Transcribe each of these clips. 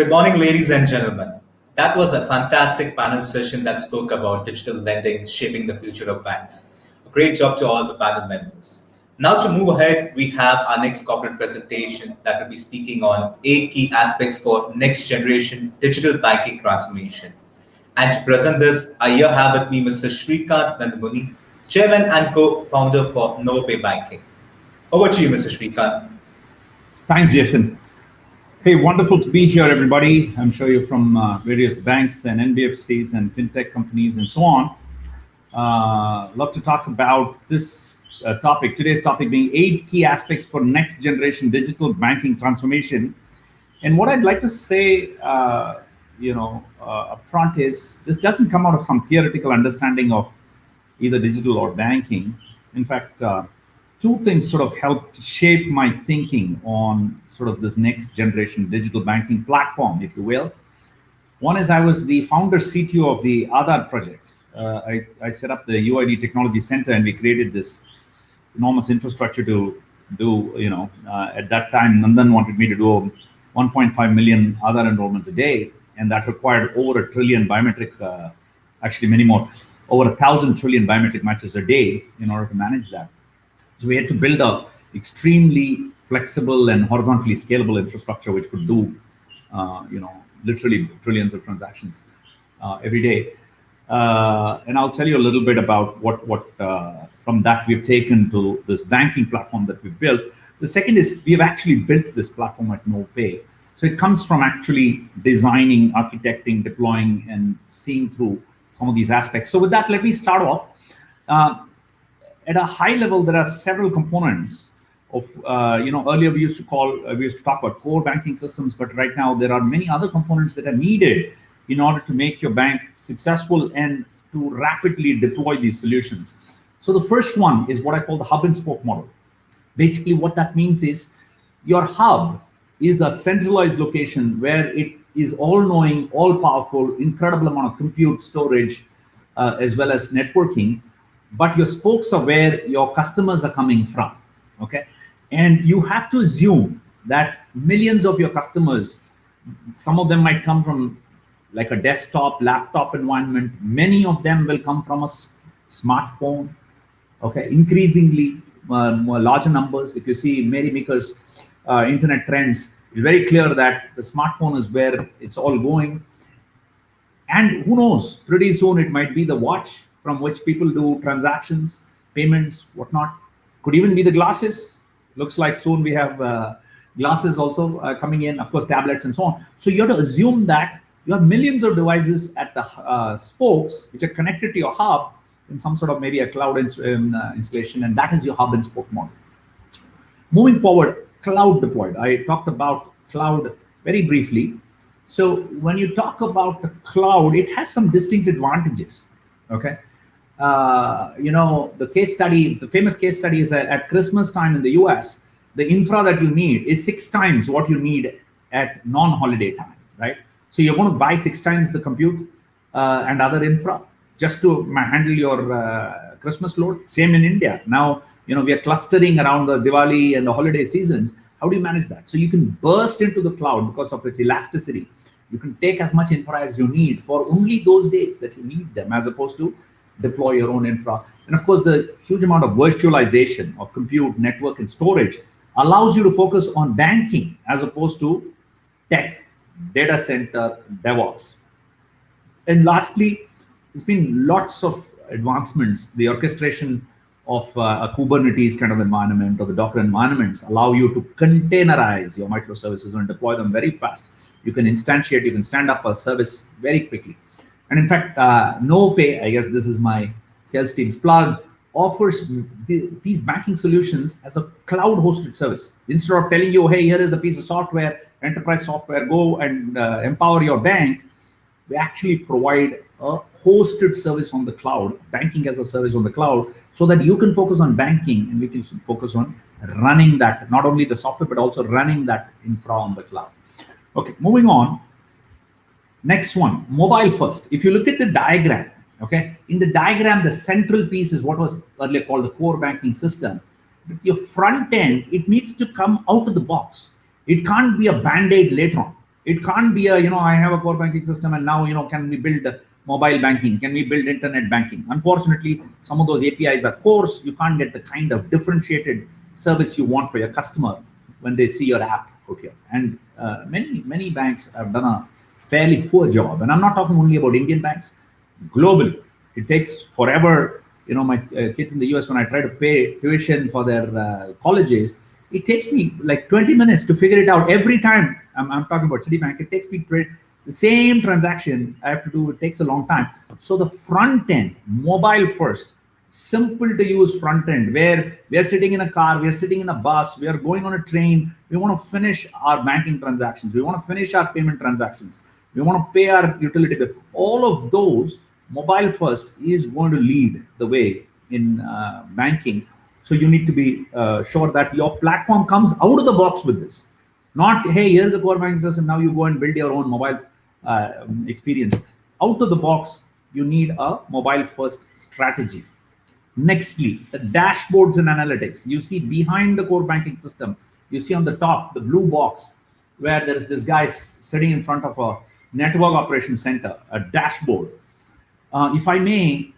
Good morning, ladies and gentlemen. That was a fantastic panel session that spoke about digital lending shaping the future of banks. A great job to all the panel members. Now, to move ahead, we have our next corporate presentation that will be speaking on 8 key aspects for next generation digital banking transformation. And to present this, I here have with me Mr. Srikanth Nadhamuni, Chairman and co-founder for Novopay Banking. Over to you, Mr. Srikanth. Thanks, Jason. Hey, wonderful to be here, everybody. I'm sure you're from various banks and NBFCs and fintech companies and so on. Love to talk about this topic. Today's topic being 8 key aspects for next generation digital banking transformation. And what I'd like to say, up front is this doesn't come out of some theoretical understanding of either digital or banking. In fact, two things sort of helped shape my thinking on sort of this next generation digital banking platform, if you will. One is I was the founder CTO of the Aadhaar project. I set up the UID Technology Center and we created this enormous infrastructure to do, at that time, Nandan wanted me to do 1.5 million Aadhaar enrollments a day. And that required over 1 trillion biometric, actually many more, over 1,000 trillion biometric matches a day in order to manage that. So we had to build a extremely flexible and horizontally scalable infrastructure which could do, literally trillions of transactions every day. And I'll tell you a little bit about what from that we've taken to this banking platform that we've built. The second is we've actually built this platform at Novopay. So it comes from actually designing, architecting, deploying, and seeing through some of these aspects. So with that, let me start off. At a high level, there are several components of, earlier we used to talk about core banking systems, but right now there are many other components that are needed in order to make your bank successful and to rapidly deploy these solutions. So the first one is what I call the hub and spoke model. Basically, what that means is your hub is a centralized location where it is all-knowing, all-powerful, incredible amount of compute, storage, as well as networking. But your spokes are where your customers are coming from, okay? And you have to assume that millions of your customers, some of them might come from like a desktop, laptop environment. Many of them will come from a smartphone, okay? Increasingly, more larger numbers. If you see Mary Meeker's internet trends, it's very clear that the smartphone is where it's all going. And who knows, pretty soon it might be the watch from which people do transactions, payments, whatnot. Could even be the glasses. Looks like soon we have glasses also coming in, of course, tablets and so on. So you have to assume that you have millions of devices at the spokes, which are connected to your hub in some sort of maybe a cloud installation, and that is your hub and spoke model. Moving forward, cloud deployed. I talked about cloud very briefly. So when you talk about the cloud, it has some distinct advantages, okay? The case study, the famous case study is that at Christmas time in the US, the infra that you need is 6 times what you need at non-holiday time, right? So you're going to buy 6 times the compute and other infra just to handle your Christmas load. Same in India. Now, we are clustering around the Diwali and the holiday seasons. How do you manage that? So you can burst into the cloud because of its elasticity. You can take as much infra as you need for only those days that you need them, as opposed to deploy your own infra. And of course, the huge amount of virtualization of compute, network, and storage allows you to focus on banking as opposed to tech, data center, DevOps. And lastly, there's been lots of advancements. The orchestration of a Kubernetes kind of environment or the Docker environments allow you to containerize your microservices and deploy them very fast. You can instantiate, you can stand up a service very quickly. And in fact, Novopay, I guess this is my sales team's plug, offers these banking solutions as a cloud-hosted service. Instead of telling you, hey, here is a piece of software, enterprise software, go and empower your bank, we actually provide a hosted service on the cloud, banking as a service on the cloud, so that you can focus on banking and we can focus on running that, not only the software, but also running that infra on the cloud. Okay, moving on. Next one, mobile first. If you look at the diagram, okay, in the diagram, the central piece is what was earlier called the core banking system. But your front end, it needs to come out of the box. It can't be a band-aid later on. It can't be a, I have a core banking system and now, can we build mobile banking? Can we build internet banking? Unfortunately, some of those APIs are coarse. You can't get the kind of differentiated service you want for your customer when they see your app out here. And many banks have done a fairly poor job. And I'm not talking only about Indian banks, globally. It takes forever. My kids in the US, when I try to pay tuition for their colleges, it takes me like 20 minutes to figure it out every time. I'm talking about Citibank. It takes me the same transaction I have to do. It takes a long time. So the front end, mobile first, simple to use front end, where we are sitting in a car, we are sitting in a bus, we are going on a train, we want to finish our banking transactions, we want to finish our payment transactions, we want to pay our utility bill. All of those, mobile first is going to lead the way in banking. So you need to be sure that your platform comes out of the box with this. Not, hey, here's a core banking system, now you go and build your own mobile experience. Out of the box, you need a mobile first strategy. Nextly, the dashboards and analytics. You see behind the core banking system, you see on the top, the blue box, where there is this guy sitting in front of a network operations center, a dashboard. If I may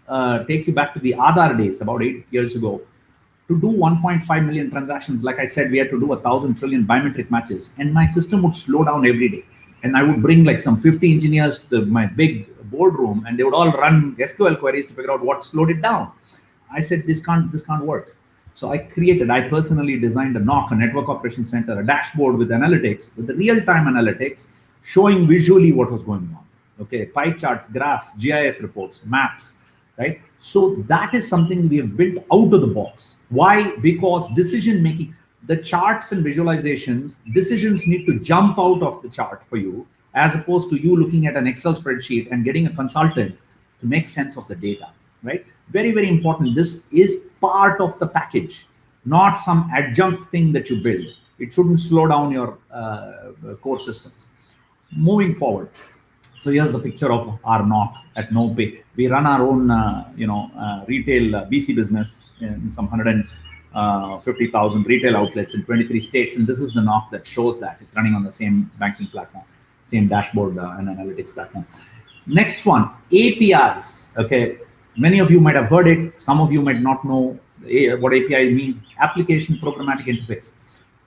take you back to the Aadhaar days, about 8 years ago, to do 1.5 million transactions, like I said, we had to do 1,000 trillion biometric matches, and my system would slow down every day. And I would bring like some 50 engineers to my big boardroom, and they would all run SQL queries to figure out what slowed it down. I said, this can't work. So I personally designed a NOC, a network operations center, a dashboard with analytics, with the real-time analytics, showing visually what was going on. Okay, pie charts, graphs, GIS reports, maps, right? So that is something we have built out of the box. Why? Because decision making, the charts and visualizations, decisions need to jump out of the chart for you, as opposed to you looking at an Excel spreadsheet and getting a consultant to make sense of the data, right? Very, very important. This is part of the package, not some adjunct thing that you build. It shouldn't slow down your core systems. Moving forward. So here's a picture of our NOC at Novopay. We run our own, retail BC business in some 150,000 retail outlets in 23 states. And this is the NOC that shows that. It's running on the same banking platform, same dashboard and analytics platform. Next one, APIs. Okay, many of you might have heard it. Some of you might not know what API means. Application programmatic interface.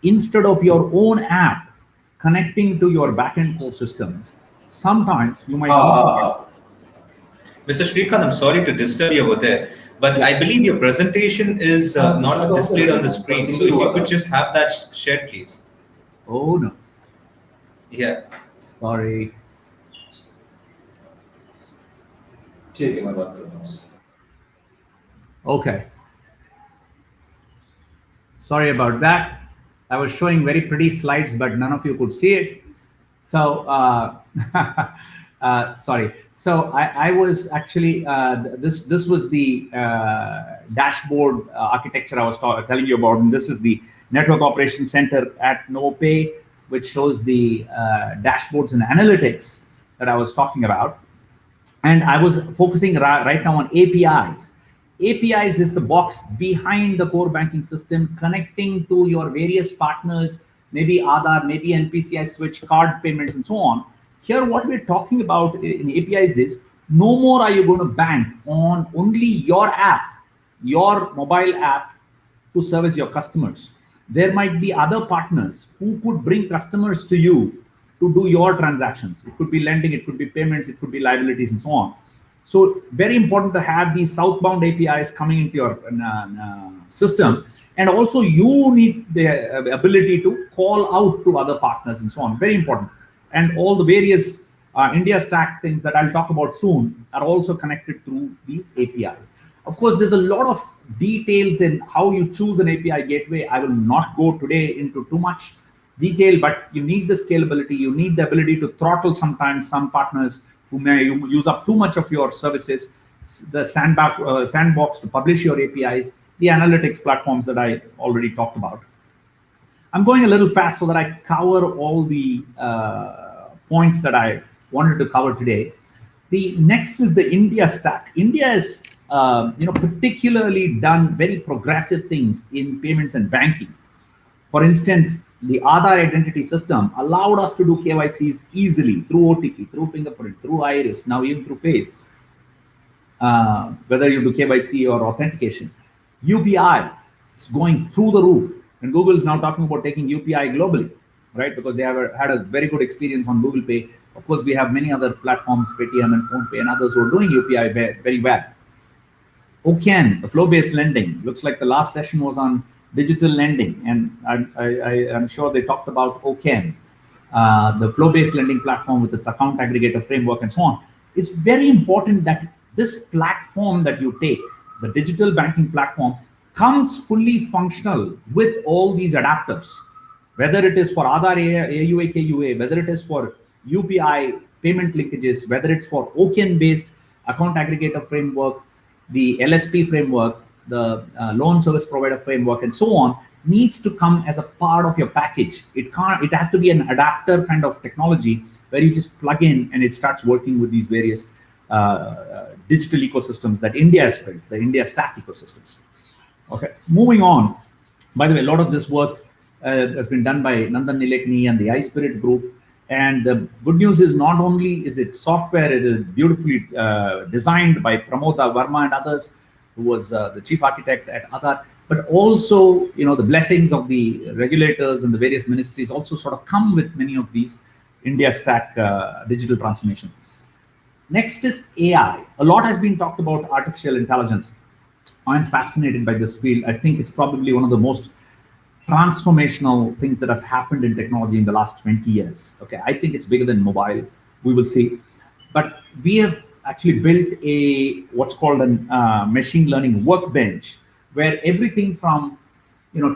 Instead of your own app connecting to your backend core systems, sometimes you might Mr. Srikanth, I'm sorry to disturb you over there, but I believe your presentation is not displayed on the screen. So if you could just have that shared, please. Oh, no. Yeah. Sorry. Okay. Sorry about that. I was showing very pretty slides, but none of you could see it. So, sorry. So I was actually, this was the dashboard architecture I was telling you about. And this is the network operations center at Novopay, which shows the dashboards and analytics that I was talking about. And I was focusing right now on APIs. APIs is the box behind the core banking system, connecting to your various partners, maybe Aadhaar, maybe NPCI switch, card payments, and so on. Here, what we're talking about in APIs is no more are you going to bank on only your app, your mobile app, to service your customers. There might be other partners who could bring customers to you to do your transactions. It could be lending, it could be payments, it could be liabilities, and so on. So very important to have these southbound APIs coming into your system. And also you need the ability to call out to other partners and so on. Very important. And all the various India stack things that I'll talk about soon are also connected through these APIs. Of course, there's a lot of details in how you choose an API gateway. I will not go today into too much detail, but you need the scalability. You need the ability to throttle sometimes some partners who may use up too much of your services, the sandbox to publish your APIs, the analytics platforms that I already talked about. I'm going a little fast so that I cover all the points that I wanted to cover today. The next is the India stack. India is particularly done very progressive things in payments and banking. For instance, the Aadhaar identity system allowed us to do KYCs easily through OTP, through fingerprint, through iris, now even through face. Whether you do KYC or authentication, UPI is going through the roof, and Google is now talking about taking UPI globally, right? Because they have had a very good experience on Google Pay. Of course, we have many other platforms, Paytm and PhonePe and others, who are doing UPI very well. OCAN, the flow-based lending, looks like the last session was on digital lending, and I'm sure they talked about OCAN, the flow-based lending platform with its account aggregator framework and so on. It's very important that this platform that you take, the digital banking platform, comes fully functional with all these adapters, whether it is for Aadhaar, AUA, KUA, whether it is for UPI payment linkages, whether it's for OCAN-based account aggregator framework, the LSP framework, the loan service provider framework, and so on, needs to come as a part of your package. It has to be an adapter kind of technology where you just plug in and it starts working with these various digital ecosystems that India has built, the India stack ecosystems. Okay, moving on. By the way, a lot of this work has been done by Nandan Nilekani and the iSpirit group. And the good news is, not only is it software, it is beautifully designed by Pramoda Verma and others, who was the chief architect at Aadhaar, but also, the blessings of the regulators and the various ministries also sort of come with many of these India stack digital transformation. Next is AI. A lot has been talked about artificial intelligence. I'm fascinated by this field. I think it's probably one of the most transformational things that have happened in technology in the last 20 years. Okay, I think it's bigger than mobile. We will see. But we have actually built what's called a machine learning workbench, where everything from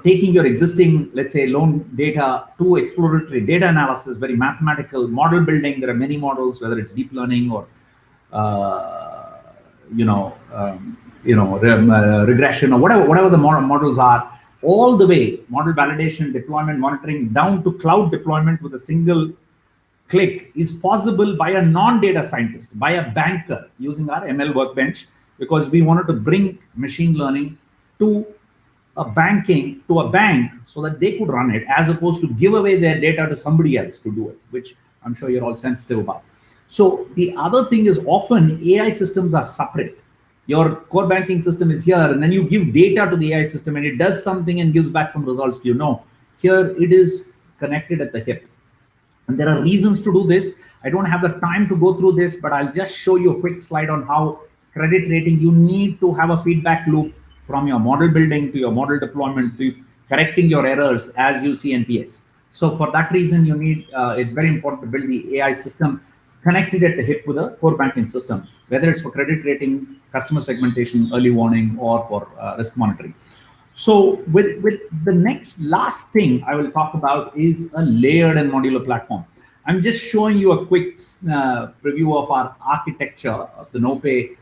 taking your existing, let's say, loan data to exploratory data analysis, very mathematical model building. There are many models, whether it's deep learning or regression or whatever the models are, all the way model validation, deployment, monitoring, down to cloud deployment with a single click is possible by a non-data scientist, by a banker, using our ML workbench, because we wanted to bring machine learning to a bank so that they could run it, as opposed to give away their data to somebody else to do it, which I'm sure you're all sensitive about. So the other thing is, often AI systems are separate. Your core banking system is here, and then you give data to the AI system and it does something and gives back some results to you. Here it is connected at the hip. And there are reasons to do this. I don't have the time to go through this, but I'll just show you a quick slide on how credit rating, you need to have a feedback loop from your model building to your model deployment to correcting your errors as you see NPS. So for that reason, you need, it's very important to build the AI system connected at the hip with a core banking system, whether it's for credit rating, customer segmentation, early warning, or for risk monitoring. So with the last thing I will talk about is a layered and modular platform. I'm just showing you a quick preview of our architecture, of the Novopay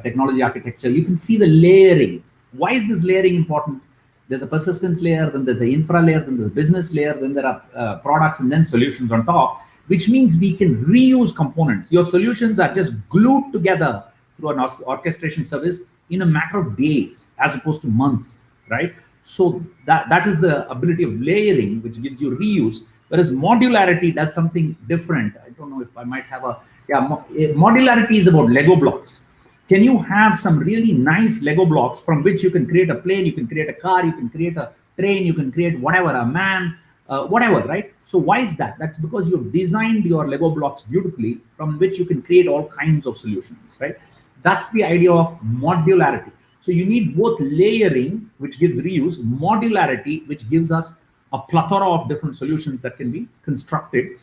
technology architecture. You can see the layering. Why is this layering important? There's a persistence layer, then there's an infra layer, then there's a business layer, then there are products, and then solutions on top, which means we can reuse components. Your solutions are just glued together through an orchestration service in a matter of days, as opposed to months, right? So that is the ability of layering, which gives you reuse, whereas modularity does something different. I don't know if I might have modularity is about Lego blocks. Can you have some really nice Lego blocks from which you can create a plane, you can create a car, you can create a train, you can create whatever, a man, whatever, right? So why is that? That's because you've designed your Lego blocks beautifully, from which you can create all kinds of solutions, right? That's the idea of modularity. So you need both layering, which gives reuse, modularity, which gives us a plethora of different solutions that can be constructed.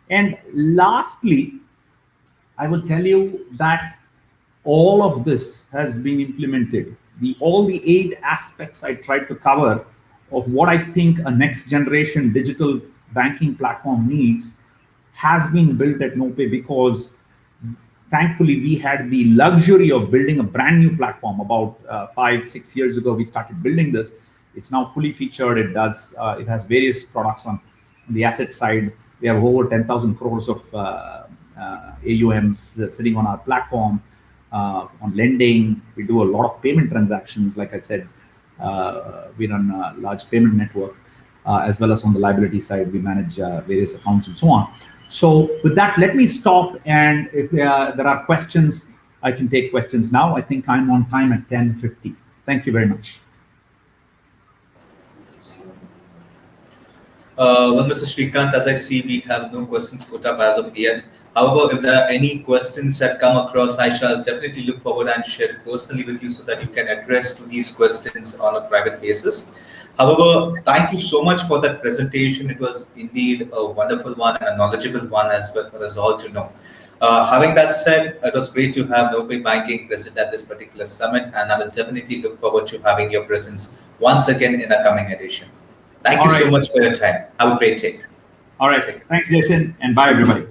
And lastly, I will tell you that all of this has been implemented. All the 8 aspects I tried to cover of what I think a next generation digital banking platform needs has been built at Novopay, because thankfully we had the luxury of building a brand new platform. About 5-6 years ago, we started building this. It's now fully featured. It has various products on the asset side. We have over 10,000 crores of AUMs sitting on our platform. On lending, we do a lot of payment transactions. Like I said, we run a large payment network. as well as on the liability side, we manage various accounts and so on. So with that, let me stop. And if there are questions, I can take questions now. I think I'm on time at 10:50. Thank you very much. Well, Mr. Srikanth, as I see, we have no questions put up as of yet. However, if there are any questions that come across, I shall definitely look forward and share it personally with you so that you can address to these questions on a private basis. However, thank you so much for that presentation. It was indeed a wonderful one and a knowledgeable one as well for us all to know. Having that said, it was great to have Novopay Banking present at this particular summit, and I will definitely look forward to having your presence once again in the coming editions. Thank you so much for your time. Have a great day. All right. Thanks, Jason, and bye, everybody.